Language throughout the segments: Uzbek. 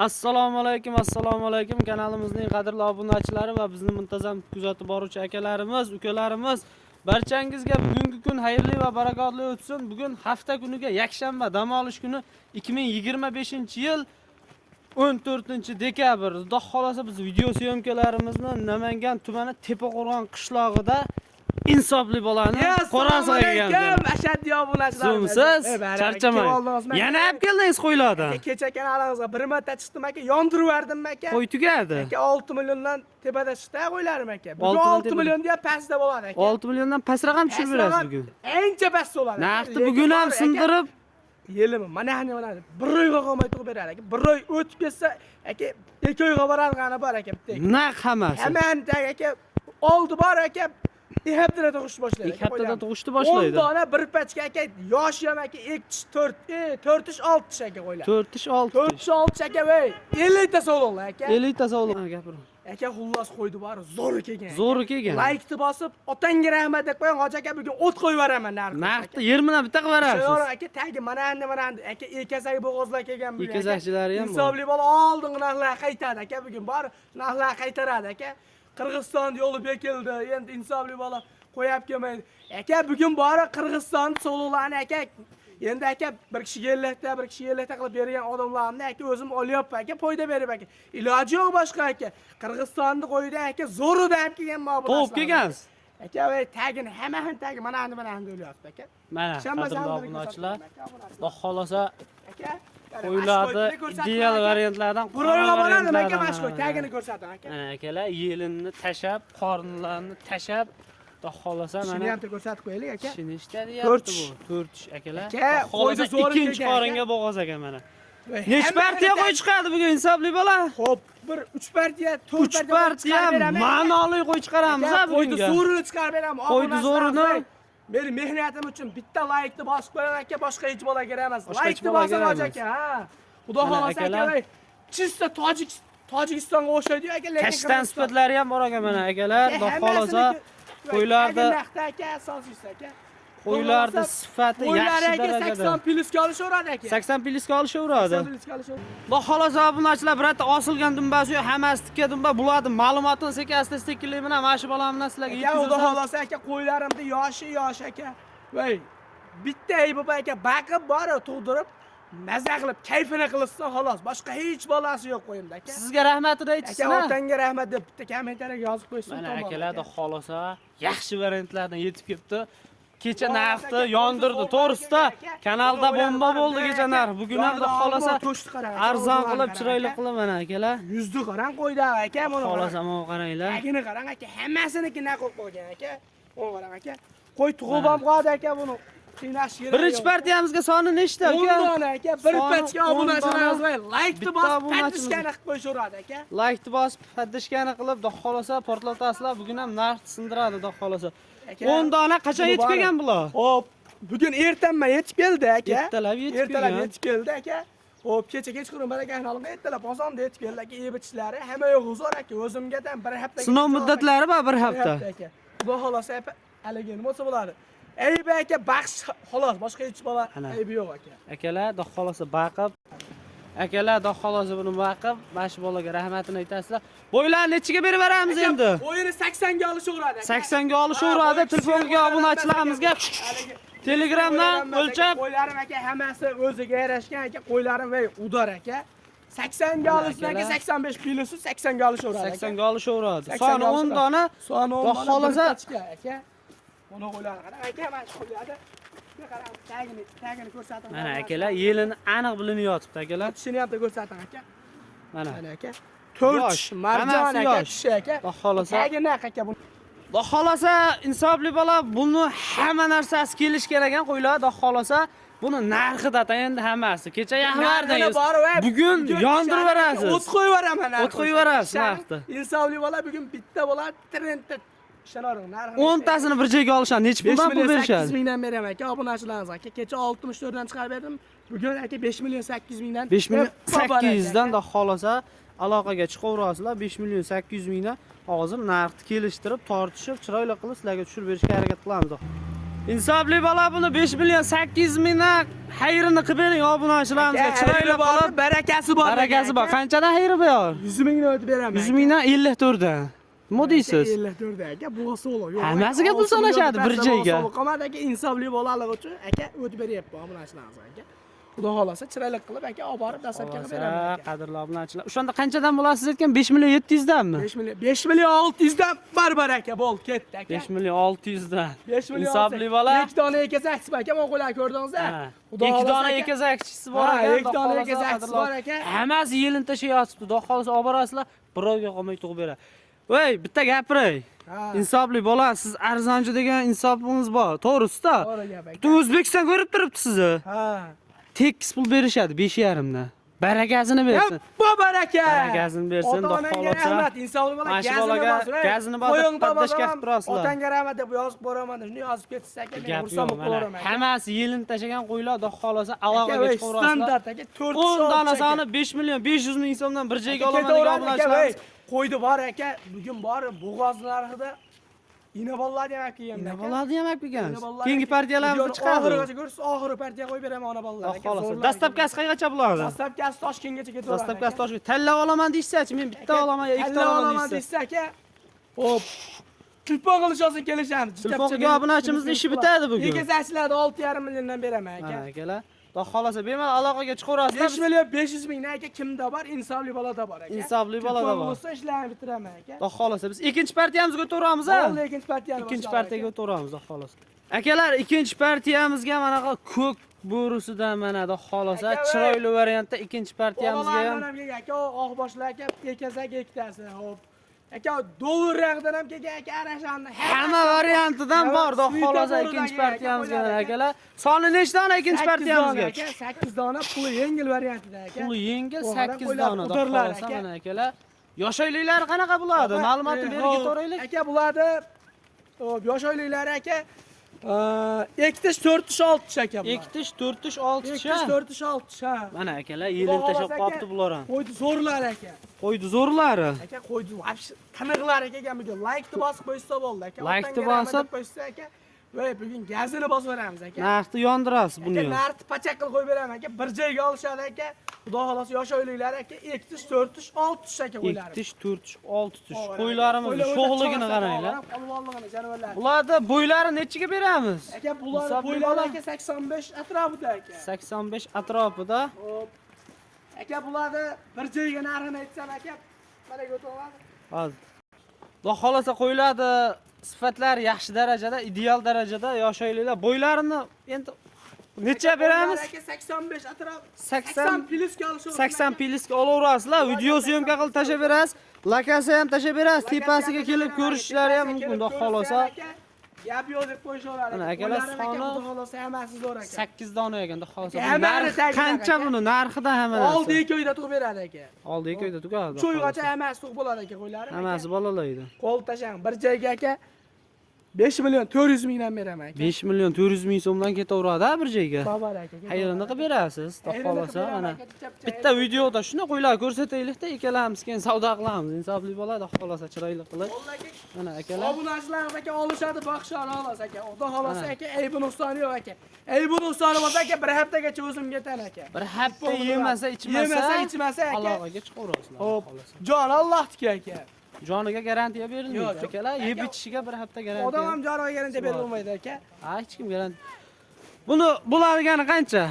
Assalomu alaykum kanalimizning qadrli obunachilari va bizni muntazam kuzatib boruvchi akalarimiz, ukalarimiz, barchangizga bugungi kun xayrli va barakotli o'tsin. Bugun hafta kuniga yakshanba, dam olish kuni 2025-yil 14-dekabr. Xudo xolasa biz video syomkalarimizni Namangan tumani Tepaqo'rg'on qishlog'ida insofli bolani qorasiga kelganmiz. Ashaddiy obunachilar. Siz charchamang. Yana olib keldingiz qo'ylardan. Kecha kanalingizga bir marta chiqdim aka, yondirib verdim aka. Qo'y tugadi. Aka 6 milliondan tepada chiqdi qo'ylarim aka. Bugun 6 million deya pastda bo'ladi aka. 6 milliondan pastroq ham tushirib berasiz bugun. Ancha past bo'ladi. Narxni bugun ham sindirib yelimi mana bir oyga qolmay turib beradi aka. Bir oy o'tib ketsa aka 2 oyga boradigan bor aka bitta. Naq hammasi. Hemen aka oldi bor aka. 2 haftada tug'ishni boshlaydi. 2 haftada tug'ishni boshlaydi. 10 dona bir pachka aka, yosh ham aka 4 ish 6 ish aka qo'ylar. 4 ish 6 ish. 4 ish 6 aka voy. 50 ta sog'liq aka. 50 ta sog'liq gapir. Aka xullas qo'ydi bor, zo'r kelgan. Zo'r kelgan. Like-ni bosib, otangga rahmat deb qo'ying, hoji aka bugun o't qo'yib beraman narxni. Narxni 20 dan bitta qilib berasiz. Zo'r aka, tagi mana aka ekazak bo'g'ozlar kelgan bugun. Ekazakchilari ham bor. Hisobli bola oldingi narxlar qaytadi aka bugun bor. Narxlar qaytaradi aka. Qirg'iziston yo'li bekildi. Endi insofli bola qo'yib kelmaydi. Aka bugun bori Qirg'iziston sog'liqlarni aka. Endi aka bir kishiga 50 ta, bir kishiga 50 ta qilib bergan odamlarni aka o'zim olyapman aka, foyda berib aka. Iloji yo'q boshqa aka. Qirg'izistonni qo'ydi aka, zo'rida ham kelgan ma'lumot. To'p kelgansiz. Aka voy tagini hamma tagi mana o'lyapti aka. Mana qadrli obunachilar. Xudo xolasa aka qo'ylarni ideal variantlardan qo'ylarga boradi aka, mana shu tagini ko'rsating aka. Mana akalar yelinni tashab, qornlarni tashab Xudo xolasa mana shuni ham ko'rsatib qo'yaylik aka. Shuni ishlayapti bu. 4 ish akalar. Xolasa ikkinchi qoringa bo'g'oz aka mana. Nech partiya qo'y chiqadi bugun hisobli bola? Xo'p, bir 3 partiya, 4 partiya ma'noli qo'y chiqaramiz ha bugunga. Qo'yni zo'rini chiqarib beraman. Qo'yni zo'rini meni mehnatim uchun bitta like-ni bosib qo'ying aka, boshqa hech bola kerak emas. Like-ni bosing hoji aka, ha. Xudo xolasa aka, chista Tojikistonga o'xshaydi aka, lekin kashtan sifatlari ham bor aka mana akalar. Xudo xolasa qo'ylarda qo'ylarda sifati yaxshi darajada. 80 plyusga olishaveradi aka. 80 plyusga olishaveradi. Xudo xolasa obunachilar birata osilgan dumbasi yo'q, hammasi tikka dumba bo'ladi. Ma'lumotni sekin-sekinlik bilan mana shu bolam bilan sizlarga yetkazamiz. Xudo xolasa aka, qo'ylarimni yosh aka. Voy, bitta aybi bor aka, baqib bor tug'dirib maza qilib, kayfini qilsa xolos, boshqa hech bolasi yo'q qo'yimda aka. Sizga rahmatini aytishsin. Aka, otangga rahmat deb bitta kommentariyaga yozib qo'ysin. Mana akalar, Xudo xolasa yaxshi variantlardan yetib kelibdi. Kecha narxni yondirdi, to'g'risida kanalda bomba bo'ldi kecha narx. Bugun ham Xudo xolasa arzon qilib, chiroyli qilib mana akalar. Yuzni qarang qo'ydi aka, buni xolasa mana qaranglar. Tagini qarang aka, hammasiniki naq qo'yib qo'ygan aka. Mana qarang aka. Qo'y tug'ib ham qo'yadi aka buni. Birinchi partiyamizga soni nechta aka? 10 dona aka. Bir pachka obunachilar yozmay, like-ni bosib, paddishkani qilib qo'yishaveradi aka. Like-ni bosib, paddishkani qilib, Xudo xolasa portlatasizlar. Bugun ham narx sindiradi, Xudo xolasa. 10 dona qachon yetib kelgan bular? Hop, bugun ertanma yetib keldi aka. Ertalab yetib keldi aka. Hop, kecha kechqurun barakan olimga ertalab osonda yetib keldi aka. Ebichlari hamma yo'q zo'r aka. O'zimga ham bir hafta. Sinov muddatlari bor bir hafta. Xudo xolasa haligi nima bo'lsa bo'ladi. Aybi aka, baxsh xolos, boshqa hech bola aybi yo'q aka. Akalar, Xudo xolasa baqib. Akalar, Xudo xolasa buni baqib, mana shu bolaga rahmatini aytasizlar. Bo'ylar nechiga berib beramiz endi? Bo'yini 80 ga olishaveradi aka. 80 ga olishaveradi. Telefonga obunachilarimizga Telegramdan o'lchab qo'ylarim aka, hammasi o'ziga yarashgan aka, qo'ylarim va udar aka. 80 ga olishdan aka 85 kilosi 80 ga olishaveradi. 80 ga olishaveradi. Soni 10 dona. Soni 10 dona. Xolasa aka. Buni qo'ylar qarang aka, mana shu qo'ylarda. Qarang, tagini ko'rsating. Mana akalar, yelini aniq bilinyapti akalar. Tishini ham ko'rsating aka. Mana aka. 4 marjon aka, tishi aka. Xudo xolasa. Tagini aka bu. Xudo xolasa insofli bola, buni hamma narsasi kelish kerak ekan qo'ylar. Xudo xolasa buni narxida endi hammasi. Kecha yaxvardingiz. Bugun yondirib berasiz. O't qo'yib beraman. O't qo'yib berasiz narxni. Insofli bola bugun bitta bola trendda ishonavering narxini. 10 tasini bir joyga olishadi. Nech puldan pul berishadi? 8 mingdan beraman aka, obunachilaringiz aka. Kecha 64 dan chiqarib berdim. Bugun aka 5 million 800 mingdan. 5 million 800 dan Xudo xolasa aloqaga chiqaverasizlar. 5 million 800 mingdan hozir narxni kelishtirib, tortishib, chiroyli qilib sizlarga tushirib berishga harakat qilamiz. insofli bola buni 5 million 800 mingdan xayrini qilib bering obunachilarimizga. Chiroyli qilib, barakasi bor. barakasi bor. Qanchadan xayri bu yor? 100 mingni o'tib beraman. 100 mingdan 54 dan. Nima deysiz? 54 aka, bu solo. Hammasiga pul solashadi bir joyga. Qomad aka insofli bo'lalik uchun aka o'tib beryapti obunachilarimizga aka. Xudo xolasa chiroyli qilib aka olib borib dastlabkiga beraman. Qadrli obunachilar. O'shanda qanchadan bo'lasiz aytgan 5 million 700 danmi? 5 million 600 dan barbar aka, bo'l ketdi aka. 5 million 600 dan. 5 million. Insofli bola. 2 dona ekazakchisi bor aka, men qo'ylar ko'rdingizlar. Xudo xolasa 2 dona ekazakchisi bor Ha, ekan. 2 dona ekazakchisi bor aka. Hammasi yelin tashayotibdi. Xudo xolasa olib borasizlar, birovga qolmay tug'ib beradi. Voy, bitta gapiray. Insofli bola, siz arzonchi degan insofingiz bor. To'g'risi-da? To'g'ri gap aka. Butun O'zbekiston ko'rib turibdi sizni. Ha. Tekis pul berishadi 5,5 dan. Barakasini bersin. Bu baraka. Barakasini bersin, xudo xolasa. Rahmat, insofli bola Mana shu bolaga gazini bosib paddashga qilib turasizlar. Otangga rahmat deb yozib boraman, shuni yozib ketsa aka, men Gap ursam yo'q, mana qo'raman. hammasi yelin tashagan qo'ylar, xudo xolasa aloqaga chiqaverasizlar. Standart aka, 4 10 donasini 5 million 500 ming so'mdan bir joyga olaman degan obunachilarimiz. Qo'ydi bor aka, bugun bor bo'g'oz narxida ina bolalar ham kelgan. Nima bo'ladi ham kelgan. Keyingi partiyalarimizni chiqadi. Oxirigacha ko'rsiz, oxiri partiya qo'yib beraman ona bolalar aka. Xolasa, dastlabkasi qayergacha bo'ladi? Dastlabkasi Toshkentgacha ketaveradi. Dastlabkasi Toshkent. Tanlab olaman deysiz-chi, men bitta olaman yo ikkita olaman deysiz. deysiz aka. Hop. Tilpon qilishsin kelishamiz. Tilponga obunachimizning ishi bitadi bugun. Egizakchilarni 6,5 milliondan beraman aka. Ha, akalar. Xudo xolasa bemalol aloqaga chiqaverasizlar. 5 million 500 mingdan aka kimda bor? Insofli bolada bor aka. Insofli bolada bor. Bo'lsa ishlarni bitiraman aka. Xudo xolasa biz ikkinchi partiyamizga o'tamiz ha. Bo'ldi, ikkinchi partiyani. Ikkinchi partiyaga o'tamiz, xudo xolasa. Akalar, ikkinchi partiyamizga mana ko'k bo'rusidan mana xudo xolasa chiroyli variantda ikkinchi partiyamizga ham aka, oq boshlar aka, ekazak ikkitasi. Hop. Aka, dollar raqdan ham kelgan aka, arashanni. hamma variantidan bor, xudo xolasa ikkinchi partiyamizga mana akalar. Soni nechta dona ikkinchi partiyamizga? 8 dona puli yengil variantida aka. Puli yengil 8 dona xudo xolasa mana akalar. Yosh oyliklari qanaqa bo'ladi? Ma'lumotni berib ketaveraylik. Aka, bo'ladi. Yosh oyliklari aka, ektish 4-6 aka bu. Ektish 4-6 Ektish 4-6 ha. Mana akalar yelin tashab qopti bular ham. Qo'ydi zo'rlar aka. Qo'ydi zo'rlari. Aka qo'ydi, qaniqlar aka bugun. Like-ni bosib qo'ysa bo'ldi aka. Like-ni bosib qo'ysa aka. Voy, bugun gazini bosib beramiz aka. Narxni yondirasiz buni ham. Narxni pachak qilib qo'yib beraman aka. Bir joyga olishadi aka. Xudo xolasa yosh oyliklar aka, ektish 4-6 aka qo'ylar. Ektish 4-6 qo'ylarimiz sho'g'ligini qaranglar. Polvonligini janovarlar. Bularda bo'ylari nechiga beramiz? Aka, bular bo'ylari aka 85 atrofida aka. 85 atrofida. Hop. Aka, bularni bir joyga narxini aytsam aka, mana o'toladi. Hozir. Xudo xolasa qo'yiladi. Sifatlari yaxshi darajada, ideal darajada yosh oyliklar. Bo'ylarini endi necha beramiz? Aka 85 atrof. 80 plyusga olishamiz. 80 plyusga olaverasizlar. Video syomka qilib tashab berasiz. Lokasi ham tashab berasiz. Tepasiga kelib ko'rishlari ham mumkin, xudo xolasa. Gap yo'q deb qo'yishaveradi. Mana akalar soni xudo xolasa hammasi zo'r aka. 8 dona ekan, xudo xolasa. Hammani Narxi qancha buni? Narxidan hamma narsa. Oldi 2 oyda tug'ib beradi aka. Oldi 2 oyda tugadi. 3 oygacha hammasi tug'ib bo'ladi aka qo'ylari. Hammasi bolalaydi. Qo'l tashang bir joyga aka 5 million 400 mingdan beraman aka. 5 million 400 ming so'mdan ketaveradi bir joyga. Babar aka. Xayrini qilib berasiz, xudo xolasa. Mana bitta videoda shuni qo'ylar ko'rsataylik-da, ikkalamiz keyin savdo qilamiz. Insofli bo'ladi, xudo xolasa chiroyli qilib. Mana akalar. Obunachilar aka olishadi, baxshar olas aka. Xudo xolasa aka, aybi nuqsoni yo'q aka. Aybi nuqsoni bo'lsa aka, bir haftagacha o'zimga tan aka. Bir hafta yemasa, ichmasa aka. aloqaga chiqaverasizlar. Hop. Jon Allohniki aka. Joniga garantiya berilmaydi akalar. Yeb ichishiga bir hafta garantiya. Odam ham joniga garantiya berilmaydi aka. Ha, hech kim garantiya. Buni bo'ladigani qancha?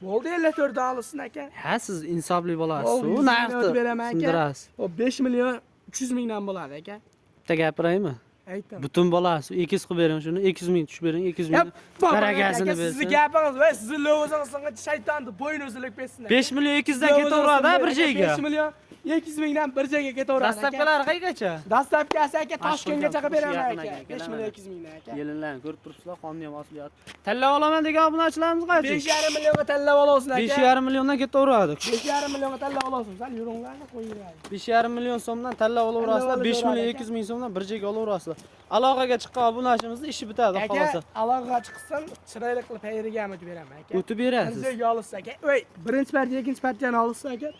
Bo'ldi 54 dan olsin aka. Ha, siz insofli bo'lasiz. U U narxni beraman aka. sindirasiz. O 5 million 300 mingdan bo'ladi aka. Bitta gapiraymi? Aytdim. Butun bolasi 200 qilib bering shuni, 200 ming tushib bering, 200 ming. Baragasini bersin. Sizni gapingiz va sizni lo'zingizga shaytonni bo'yin o'zilib bersin. 5 million 200 dan ketaveradi bir joyga. 5 million 200 mingdan bir joyga ketaveradi aka. Dastlabkilari qayergacha? Dastlabkasi aka Toshkentgacha qilib beraman aka. 5 million 200 mingdan aka. Yelinlarni ko'rib turibsizlar, qonni ham oslayapti. Tanlab olaman degan obunachilarimiz qancha? 5,5 millionga tanlab olasiz aka. 5,5 milliondan ketaveradi. 5,5 millionga tanlab olasiz. Sal yuringlarni qo'yinglar. 5,5 million so'mdan tanlab olaverasizlar, 5 million 200 ming so'mdan bir joyga olaverasizlar. Aloqaga chiqqan obunachimizning ishi bitadi, xolasa. Aka, aloqaga chiqsin, chiroyli qilib xayriga o'tib beraman aka. O'tib berasiz. Bir joyga olasiz aka. Voy, birinchi partiya, ikkinchi partiyani olasiz aka.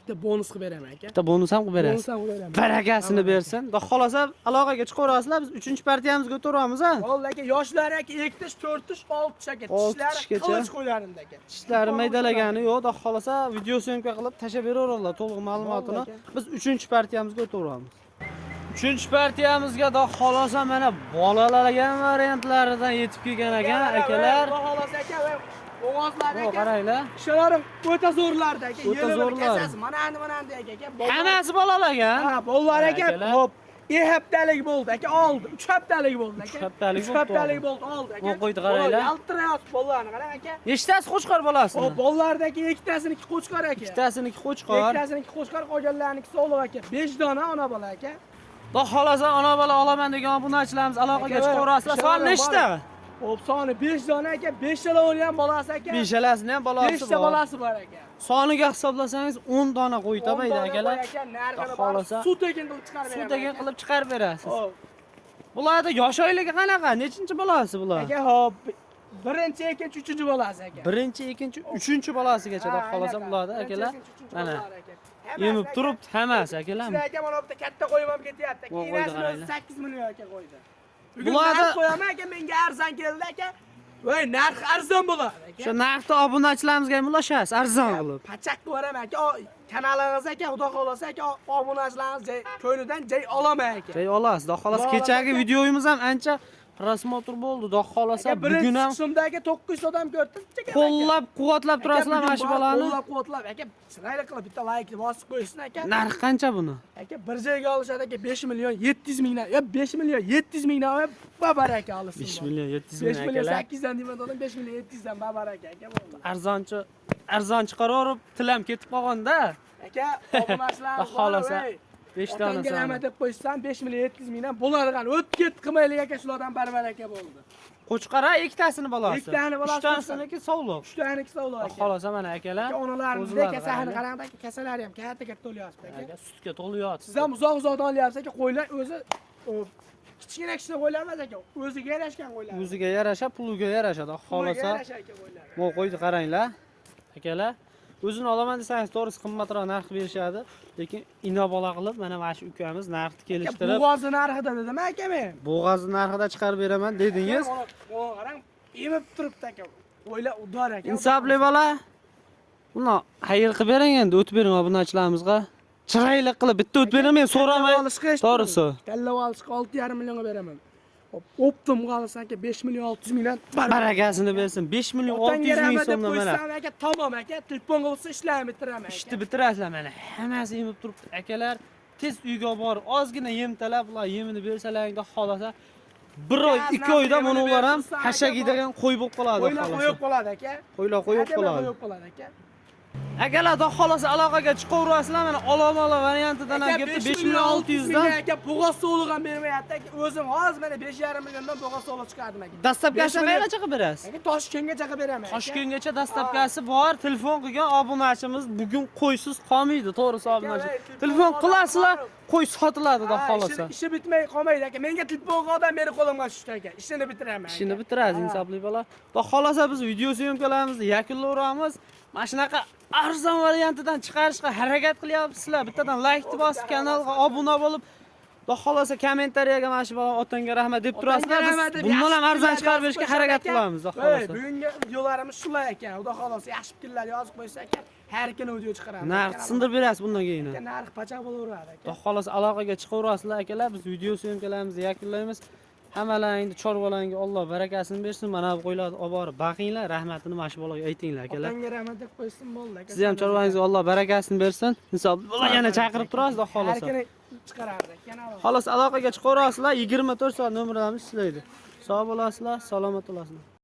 bitta bonus qilib beraman aka. Bitta bonus ham qilib berasiz. Bonus ham qilib beraman. Barakasini bersin. Xudo xolasa aloqaga chiqaverasizlar. Biz 3-partiyamizga o'tiramiz ha. Bo'ldi aka, yoshlar aka 2 tish, 4 tish, 6 tish aka. Tishlari tishgacha. qilich qo'ylarinda aka. Tishlari maydalagani yo'q. Xudo xolasa video syomka qilib tashlab beraveradilar to'liq ma'lumotini. Biz 3-partiyamizga o'tiraveramiz. 3-partiyamizga xudo xolasa mana bolalargan variantlaridan yetib kelgan ekan akalar. Xudo xolasa aka va bo'g'ozlar Xo'p, aka. qaranglar. Ishlarim o'ta zo'rlarda aka. O'ta zo'rlar. Mana endi aka. Hammasi bolalargan. Ha, bolalar aka. Akalar. Xo'p. 2 haftalik bo'ldi aka, oldi. 3 haftalik bo'ldi aka. 3 haftalik 3 haftalik bo'ldi, oldi aka. Qo'y qo'ydi qaranglar. Yaltirayapti bolalarni qarang aka. Nechtasi qo'chqor bolasini? Xo'p, bolalardagi ikkitasiniki qo'chqor aka. Ikkitasiniki qo'chqor. Ikkitasiniki qo'chqor, qolganlarniki sog'liq aka. 5 dona ona bola aka. Xudo xolasa ona bola olaman degan obunachilarimiz aloqaga chiqaverasizlar. Son nechta? Xo'p, soni 5 dona aka, 5 tala o'lgan bolasi aka. 5talasini ham bolasi 5 ta bor. bolasi bor aka. Soniga hisoblasangiz 10 dona qo'y tabaydi akalar. Narxini Xohlasa, suv tekin qilib chiqarib Suv beraman. tekin qilib chiqarib berasiz. Xo'p. Bularda yosh oyligi qanaqa? Nechinchi bolasi bular? Aka, xo'p. Birinchi, ikkinchi, uchinchi bolasi aka. Birinchi, ikkinchi, uchinchi bolasigacha xudo xolasa bularda akalar. Mana yemib turibdi hammasi akalar. Siz aka mana bu yerda katta qo'yim ham ketyapti aka. Qo'ydi Inasi qaranglar. 8 million aka qo'ydi. Bugun Bularda- narx qo'yaman aka, menga arzon keldi aka. Voy, narx arzon bo'ladi aka. O'sha narxda obunachilarimizga ham ulashasiz arzon qilib. Pachak qilib beraman aka. Kanalingiz aka, xudo xolasa aka, obunachilaringiz ko'ynidan joy olaman aka. Joy olasiz. Xudo xolasa kechagi videoyimiz ham ancha prosmotr bo'ldi. Xudo xolasa bugun ham qismdagi 900 odam ko'rdi. qo'llab quvvatlab turasizlar mana shu bolani. Qo'llab quvvatlab aka, chiroyli qilib bitta like bosib qo'ysin aka. Narxi qancha buni? Aka bir joyga olishadi aka 5 million 700 mingdan. Ya 5 million 700 mingdan babaraka olsin. 5 million 700 5 ming million akalar. 8 dan deyman dedim 5 million 700 dan babaraka aka bo'ldi. Arzon chiqaraverib, tilam ketib qolganda. Aka, obunachilar Xohlasa 5 Otangga donasi. rahmat deb qo'ysan 5 million 700 mingdan bo'ladigan. O'tib ketdi qilmaylik aka, shulardan barbaraka bo'ldi. Qo'chqara ikkitasini bolasi. Ikkitani bolasi. 3 tanesiniki sog'liq. 3 taniki sog'liq aka. Xohlasa mana akalar. Onalarimizdek kasalni qarangda aka, kasallari ham katta o'lyapti aka. Aka sutga to'lyapti. Siz ham uzoq-uzoqdan olyapsiz aka, qo'ylar o'zi kichkina qo'ylar emas aka, o'ziga yarashgan qo'ylar. O'ziga yarasha, puliga yarashadi. Xohlasa bu qo'yni qaranglar. Akalar, o'zini olaman desangiz to'g'risi qimmatroq narx berishadi, lekin inobola qilib mana shu ukamiz narxni kelishtirib, Bo'g'ozni narxida dedim aka men. bo'g'ozni narxida chiqarib beraman dedingiz. Qarang, emib turibdi aka. Qo'ylar udor aka. Insofli bola. Buni xayr qilib bering endi, o'tib bering obunachilarimizga. Chiroyli qilib bitta o'tib beraman, men so'ramay. To'g'risi. Kalla olishga 6,5 millionga beraman. Optim qolsa aka 5 million 600 mingdan Barakasini bersin. 5 million 600 ming so'mdan mana. aka, tamom aka, telefon qilsa ishlarni bitiraman aka. Ishni bitirasizlar mana. Hammasi yemib turibdi akalar. Tez uyga borib, ozgina yem talab, ular yemini bersalaringda xolasa 1 oy, 2 oyda mana ular ham hashagidgan qo'y bo'lib qoladi Qo'ylar qo'yib qoladi aka. Qo'ylar qo'yib qoladi. Qo'yib qoladi aka. Akalar, xudo xolasa aloqaga chiqaverasizlar, mana olomola variantidan ham ketdi 5 million 600 dan. aka, bo'g'oz sog'liq ham bermayapti aka. O'zim hozir mana 5,5 milliondan bo'g'oz sog'liq chiqardim aka. Dastlabkasi qayerga chiqib berasiz? Aka, Toshkentga chiqib beraman. Toshkentgacha dastlabkasi bor. Telefon qilgan obunachimiz bugun qo'ysiz qolmaydi, to'g'risi obunachi. Telefon qilasizlar, qo'y sotiladi xudo xolasa. Ishi bitmay qolmaydi aka. Menga telefon qilgan meni qo'limga tushdi aka. Ishini bitiraman. Ishini bitirasiz insofli bola. Xudo xolasa biz video syomkalarimizni yakunlayveramiz. Mana shunaqa arzon variantidan chiqarishga harakat qilyapsizlar. Bittadan like bosib, kanalga obuna bo'lib, xudo xolasa kommentariyaga mana shu bola otangga rahmat deb turasizlar. Biz bundan ham arzon chiqarib berishga harakat qilamiz, xudo xolasa. Bugungi videolarimiz shular ekan. Xudo xolasa yaxshi fikrlar yozib qo'ysa aka, har kuni video chiqaramiz. Narx sindirib berasiz bundan keyin. Narx pachaq bo'laveradi aka. Xudo xolasa aloqaga chiqaverasizlar akalar. Biz video syomkalarimizni yakunlaymiz. Hammalaringni chorvalariga Alloh barakasini bersin. Mana bu qo'ylarni olib borib baqinglar, rahmatini mana shu bolaga aytinglar akalar. Otangga rahmat deb qo'ysin bo'ldi aka. Siz ham chorvangizga Alloh barakasini bersin. Insofli bola yana chaqirib turasiz, xudo Har xolasa. kuni chiqarardi kanal. Xolos aloqaga chiqaverasizlar, 24 soat nomerlarimiz ishlaydi. Sog' bo'lasizlar, salomat bo'lasizlar.